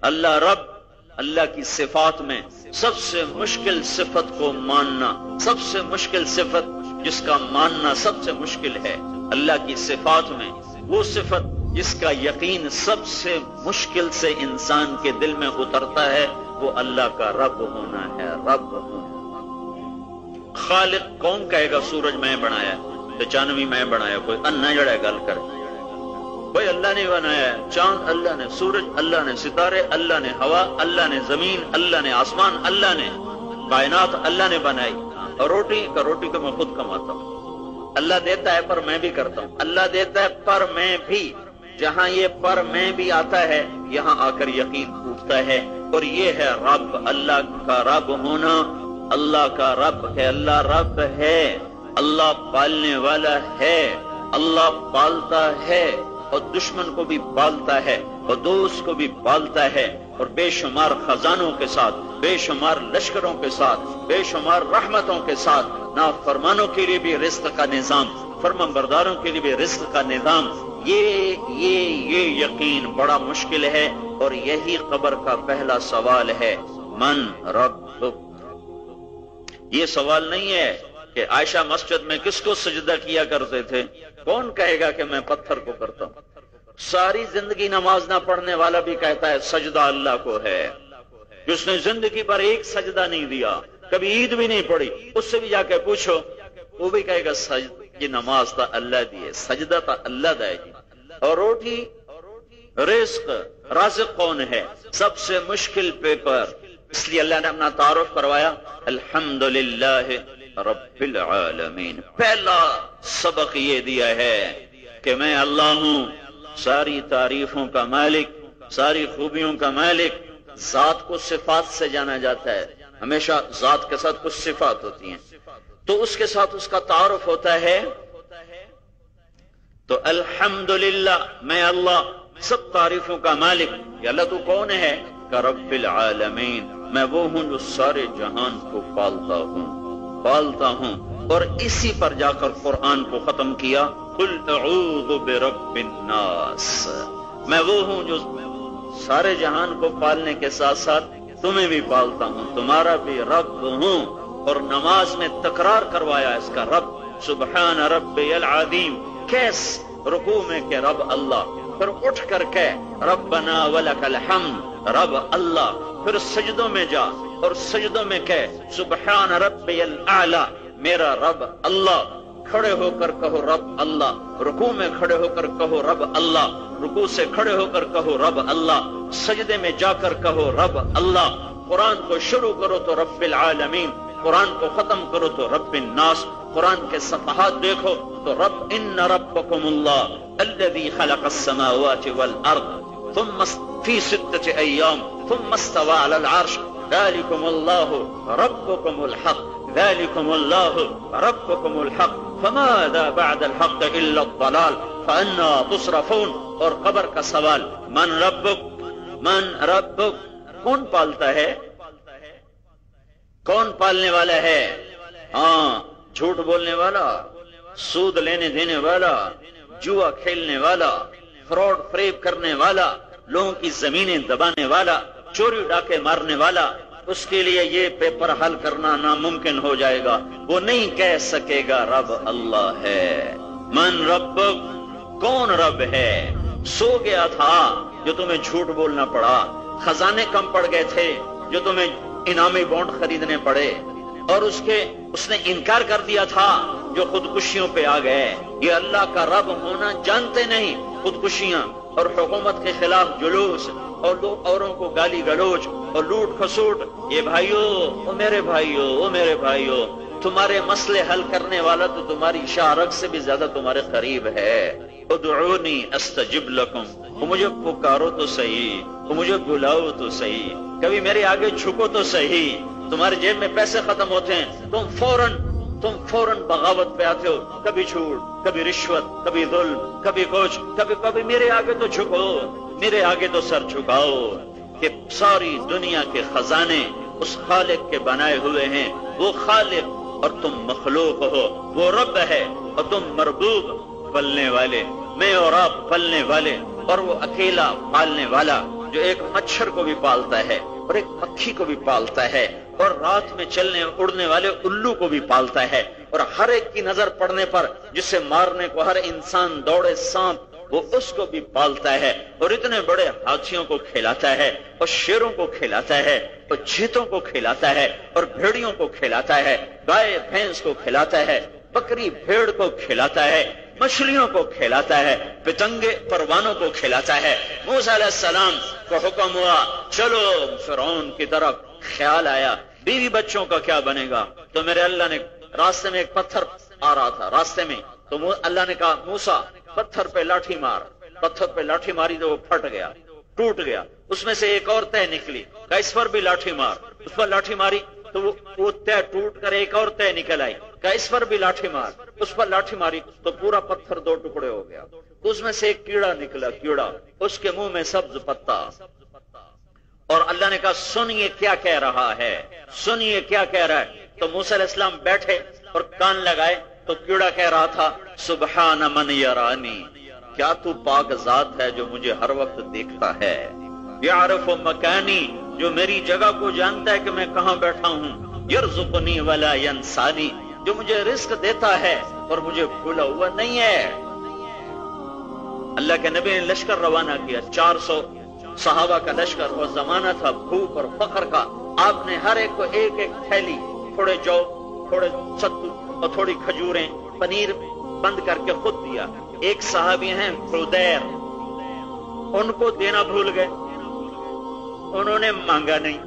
اللہ رب، اللہ کی صفات میں سب سے مشکل صفت کو ماننا، سب سے مشکل صفت جس کا ماننا سب سے مشکل ہے، اللہ کی صفات میں وہ صفت جس کا یقین سب سے مشکل سے انسان کے دل میں اترتا ہے، وہ اللہ کا رب ہونا ہے، رب ہونا۔ خالق کون کہے گا سورج میں بنایا، چاندنی میں بنایا، کوئی انا جڑا گل کرے، کوئی اللہ نے بنایا ہے، چاند اللہ نے، سورج اللہ نے، ستارے اللہ نے، ہوا اللہ نے، زمین اللہ نے، آسمان اللہ نے، کائنات اللہ نے بنائی، اور روٹی کا میں خود کماتا ہوں۔ اللہ دیتا ہے پر میں بھی کرتا ہوں، اللہ دیتا ہے پر میں بھی، جہاں یہ پر میں بھی آتا ہے یہاں آ کر یقین ٹوٹتا ہے، اور یہ ہے رب، اللہ کا رب ہونا، اللہ کا رب ہے، اللہ رب ہے، اللہ پالنے والا ہے، اللہ پالتا ہے، اور دشمن کو بھی پالتا ہے، اور دوست کو بھی پالتا ہے، اور بے شمار خزانوں کے ساتھ، بے شمار لشکروں کے ساتھ، بے شمار رحمتوں کے ساتھ، نافرمانوں کے لیے بھی رزق کا نظام، فرمانبرداروں کے لیے بھی رزق کا نظام۔ یہ یقین بڑا مشکل ہے، اور یہی قبر کا پہلا سوال ہے، من ربک۔ یہ سوال نہیں ہے کہ عائشہ مسجد میں کس کو سجدہ کیا کرتے تھے، کون کہے گا کہ میں پتھر کو کرتا ہوں؟ ساری زندگی نماز نہ پڑھنے والا بھی کہتا ہے سجدہ اللہ کو ہے، جس نے زندگی پر ایک سجدہ نہیں دیا، کبھی عید بھی نہیں پڑھی، اس سے بھی جا کے پوچھو، وہ بھی کہے گا یہ نماز تا اللہ دی، سجدہ تا اللہ دے جی۔ اور روٹی، رزق، رازق کون ہے؟ سب سے مشکل پیپر، اس لیے اللہ نے اپنا تعارف کروایا، الحمدللہ رب العالمین۔ پہلا سبق یہ دیا ہے کہ میں اللہ ہوں، ساری تعریفوں کا مالک، ساری خوبیوں کا مالک۔ ذات کو صفات سے جانا جاتا ہے، ہمیشہ ذات کے ساتھ کچھ صفات ہوتی ہیں، تو اس کے ساتھ اس کا تعارف ہوتا ہے۔ تو الحمدللہ، میں اللہ سب تعریفوں کا مالک۔ یا اللہ تو کون ہے؟ کہ رب العالمین، میں وہ ہوں جو سارے جہان کو پالتا ہوں۔ اور اسی پر جا کر قرآن کو ختم کیا، قل اعوذ برب الناس، میں وہ ہوں جو سارے جہان کو پالنے کے ساتھ ساتھ تمہیں بھی پالتا ہوں، تمہارا بھی رب ہوں۔ اور نماز میں تکرار کروایا اس کا رب، سبحان ربی العظیم، کیس رکوع میں کہ رب اللہ، پھر اٹھ کر کہ ربنا ولک الحمد، رب اللہ، پھر سجدوں میں جا اور سجدوں میں کہ سبحان ربی الاعلی، میرا رب اللہ، کھڑے ہو کر کہو رب اللہ، رکوع میں کھڑے ہو کر کہو رب اللہ، رکوع سے کھڑے ہو کر کہو رب اللہ، سجدے میں جا کر کہو رب اللہ۔ قرآن کو شروع کرو تو رب العالمین، قرآن کو ختم کرو تو رب الناس، قرآن کے صفحات دیکھو تو رب ان ربکم اللہ الذی خلق السماوات والارض ثم فی 6 ایام ثم استوى علی العرش ذلکم اللہ ربکم الحق، ذلکم اللہ ربکم الحق، فماذا بعد الحق الا الضلال فانا تصرفون۔ اور قبر کا سوال، من ربک، من ربک، کون پالتا ہے؟ کون پالنے والا ہے؟ ہاں، جھوٹ بولنے والا، سود لینے دینے والا، جوا کھیلنے والا، فراڈ فریب کرنے والا، لوگوں کی زمینیں دبانے والا، چوری ڈاکے مارنے والا، اس کے لیے یہ پیپر حل کرنا ناممکن ہو جائے گا، وہ نہیں کہہ سکے گا رب اللہ ہے۔ من ربک، کون رب ہے؟ سو گیا تھا جو تمہیں جھوٹ بولنا پڑا، خزانے کم پڑ گئے تھے جو تمہیں انعامی بانڈ خریدنے پڑے، اور اس نے انکار کر دیا تھا جو خودکشیوں پہ آ گئے۔ یہ اللہ کا رب ہونا جانتے نہیں، خودکشیاں اور حکومت کے خلاف جلوس اور لوگ اوروں کو گالی گلوچ اور لوٹ کھسوٹ۔ یہ بھائیو، او میرے بھائیو، او میرے بھائیو، تمہارے مسئلے حل کرنے والا تو تمہاری شاہ رگ سے بھی زیادہ تمہارے قریب ہے۔ ادعونی استجب لکم، وہ مجھے پکارو تو صحیح، وہ مجھے بلاؤ تو صحیح، کبھی میرے آگے جھکو تو صحیح۔ تمہارے جیب میں پیسے ختم ہوتے ہیں، تم فوراً بغاوت پہ آتے ہو، کبھی جھوٹ، کبھی رشوت، کبھی ظلم، کبھی کچھ، کبھی میرے آگے تو جھکو، میرے آگے تو سر جھکاؤ۔ کہ ساری دنیا کے خزانے اس خالق کے بنائے ہوئے ہیں، وہ خالق اور تم مخلوق ہو، وہ رب ہے اور تم مربوب، پلنے والے، میں اور آپ پلنے والے، اور وہ اکیلا پالنے والا۔ جو ایک مچھر کو بھی پالتا ہے اور ایک مکھی کو بھی پالتا ہے اور رات میں چلنے اڑنے والے الو کو بھی پالتا ہے اور ہر ایک کی نظر پڑنے پر جسے مارنے کو ہر انسان دوڑے سانپ وہ اس کو بھی پالتا ہے اور اتنے بڑے ہاتھیوں کو کھلاتا ہے اور شیروں کو کھلاتا ہے اور چیتوں کو کھلاتا ہے اور بھیڑیوں کو کھلاتا ہے، گائے بھینس کو کھلاتا ہے، بکری بھیڑ کو کھلاتا ہے، مچھلیوں کو کھلاتا ہے، پتنگے پروانوں کو کھلاتا ہے۔ موسیٰ علیہ السلام کو حکم ہوا چلو فرعون کی طرف، خیال آیا بیوی بچوں کا کیا بنے گا؟ تو میرے اللہ نے راستے میں ایک پتھر آ رہا تھا راستے میں، تو اللہ نے کہا موسیٰ پتھر پہ لاٹھی مار، پتھر پہ لاٹھی ماری تو وہ پھٹ گیا، ٹوٹ گیا، اس میں سے ایک اور تہ نکلی، کہا اس پر بھی لاٹھی مار، اس پر لاٹھی ماری تو وہ تہ ٹوٹ کر ایک اور تہ نکل آئی، کہا اس پر بھی لاٹھی مار، اس پر لاٹھی ماری تو پورا پتھر دو ٹکڑے ہو گیا، تو اس میں سے ایک کیڑا نکلا، کیڑا اس کے منہ میں سبز پتا، اور اللہ نے کہا سنیے کیا کہہ رہا ہے، سنیے کیا کہہ رہا ہے۔ تو موسیٰ علیہ السلام بیٹھے اور کان لگائے تو کیڑا کہہ رہا تھا سبحان من یرانی، کیا تو پاک ذات ہے جو مجھے ہر وقت دیکھتا ہے، یعرف مکانی، جو میری جگہ کو جانتا ہے کہ میں کہاں بیٹھا ہوں، یرزقنی ولا ینسانی، جو مجھے رزق دیتا ہے اور مجھے بھولا ہوا نہیں ہے۔ اللہ کے نبی نے لشکر روانہ کیا، 400 صحابہ کا لشکر، وہ زمانہ تھا بھوک اور فقر کا، آپ نے ہر ایک کو ایک ایک تھیلی، تھوڑے جو تھوڑے ستو اور تھوڑی کھجوریں پنیر بند کر کے خود دیا۔ ایک صحابی ہیں حدیر، ان کو دینا بھول گئے، انہوں نے مانگا نہیں،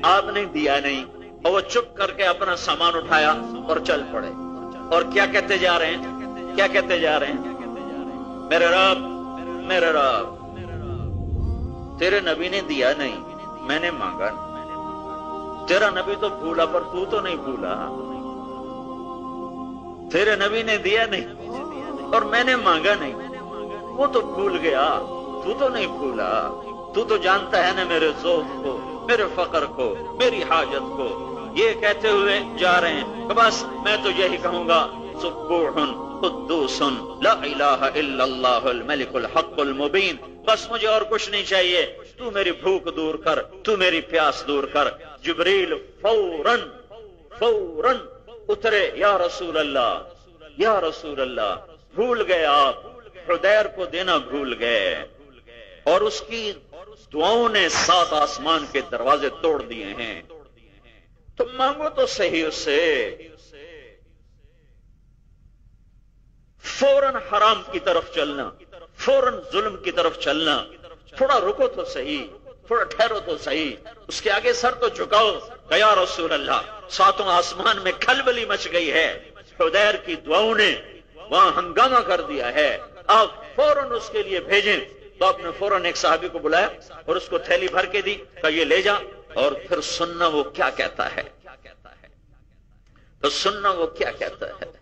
آپ نے دیا نہیں، اور وہ چپ کر کے اپنا سامان اٹھایا اور چل پڑے، اور کیا کہتے جا رہے ہیں، کیا کہتے جا رہے ہیں، میرے رب میرے رب تیرے نبی نے دیا نہیں، میں نے مانگا نہیں، تیرا نبی تو بھولا پر تو نہیں بھولا، تیرے نبی نے دیا نہیں اور میں نے مانگا نہیں، وہ تو بھول گیا، تو نہیں بھولا، تو جانتا ہے نا میرے ذوق کو، میرے فقر کو، میری حاجت کو۔ یہ کہتے ہوئے جا رہے ہیں، بس میں تو یہی کہوں گا سبوح قدوس لا الہ الا اللہ الملک الحق المبین، بس مجھے اور کچھ نہیں چاہیے، تو میری بھوک دور کر، تو میری پیاس دور کر۔ جبریل فوراً اترے، یا رسول اللہ یا رسول اللہ، بھول گئے آپ، حدیر کو دینا بھول گئے، اور اس کی دعاؤں نے 7 آسمان کے دروازے توڑ دیے ہیں، تو مانگو تو صحیح اس سے۔ فوراً حرام کی طرف چلنا، فوراً ظلم کی طرف چلنا، تھوڑا رکو تو صحیح، تھوڑا ٹھہرو تو صحیح، اس کے آگے سر تو جھکاؤ کہ یا رسول اللہ، 7 آسمان میں کھلبلی مچ گئی ہے، حدیر کی دعاؤں نے وہاں ہنگامہ کر دیا ہے، آپ فوراً اس کے لیے بھیجیں۔ تو آپ نے فوراً ایک صحابی کو بلایا اور اس کو تھیلی بھر کے دی، کہ یہ لے جا، اور پھر سننا وہ کیا کہتا ہے، تو سننا وہ کیا کہتا ہے۔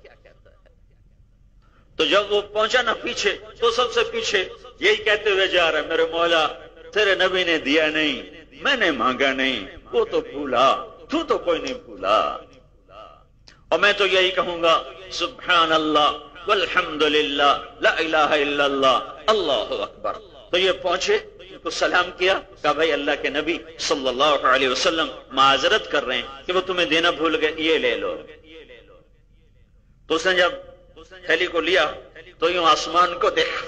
تو جب وہ پہنچا نا پیچھے، تو سب سے پیچھے یہی کہتے ہوئے جا رہا ہے، میرے مولا تیرے نبی نے دیا نہیں، میں نے مانگا نہیں، وہ تو بھولا، تو کوئی نہیں بھولا، اور میں تو یہی کہوں گا سبحان اللہ والحمد للہ لا الہ الا اللہ اللہ اکبر۔ تو یہ پہنچے، ان کو سلام کیا، کہا بھائی اللہ کے نبی صلی اللہ علیہ وسلم معذرت کر رہے ہیں کہ وہ تمہیں دینا بھول گئے، یہ لے لو۔ تو اس نے جب تھیلی کو لیا تو یوں آسمان کو دیکھا،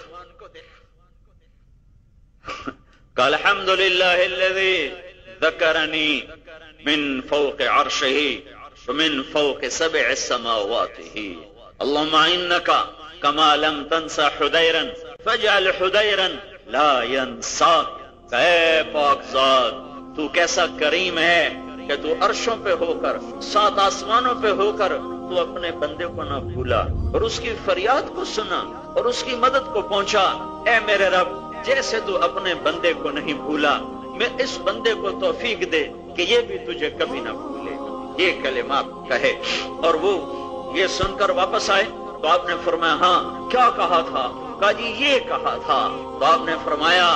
کہ الحمدللہ الذی ذکرنی من فوق عرشہ ومن فوق 7 سماواتہ، اللہم انکا کما لم تنسى حدیرا فاجعل حدیرا لا ینساک۔ اے پاک ذات، تو کیسا کریم ہے کہ تو عرشوں پہ ہو کر، 7 آسمانوں پہ ہو کر تو اپنے بندے کو نہ بھولا، اور اس کی فریاد کو سنا اور اس کی مدد کو پہنچا۔ اے میرے رب، جیسے تو اپنے بندے کو نہیں بھولا، میں اس بندے کو توفیق دے کہ یہ بھی تجھے کبھی نہ بھولے۔ یہ کلمات کہے، اور وہ یہ سن کر واپس آئے تو آپ نے فرمایا ہاں کیا کہا تھا؟ کہا جی یہ کہا تھا۔ تو آپ نے فرمایا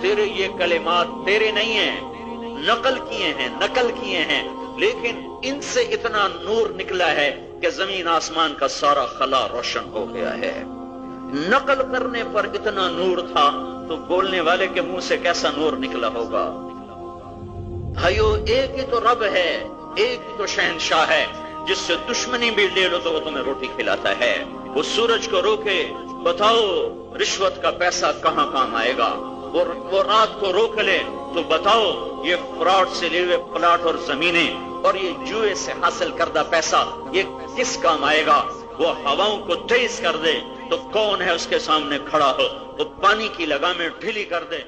تیرے یہ کلمات تیرے نہیں ہیں، نقل کیے ہیں، لیکن ان سے اتنا نور نکلا ہے کہ زمین آسمان کا سارا خلا روشن ہو گیا ہے۔ نقل کرنے پر اتنا نور تھا تو بولنے والے کے منہ سے کیسا نور نکلا ہوگا۔ بھائیو، ایک ہی تو رب ہے، ایک ہی تو شہنشاہ ہے، جس سے دشمنی بھی لے لو تو وہ تمہیں روٹی کھلاتا ہے۔ وہ سورج کو روکے، بتاؤ رشوت کا پیسہ کہاں کام آئے گا؟ وہ رات کو روک لے تو بتاؤ یہ فراڈ سے لیے ہوئے پلاٹ اور زمینیں اور یہ جوئے سے حاصل کردہ پیسہ یہ کس کام آئے گا؟ وہ ہواؤں کو تیز کر دے تو کون ہے اس کے سامنے کھڑا ہو؟ وہ پانی کی لگامیں ڈھیلی کر دے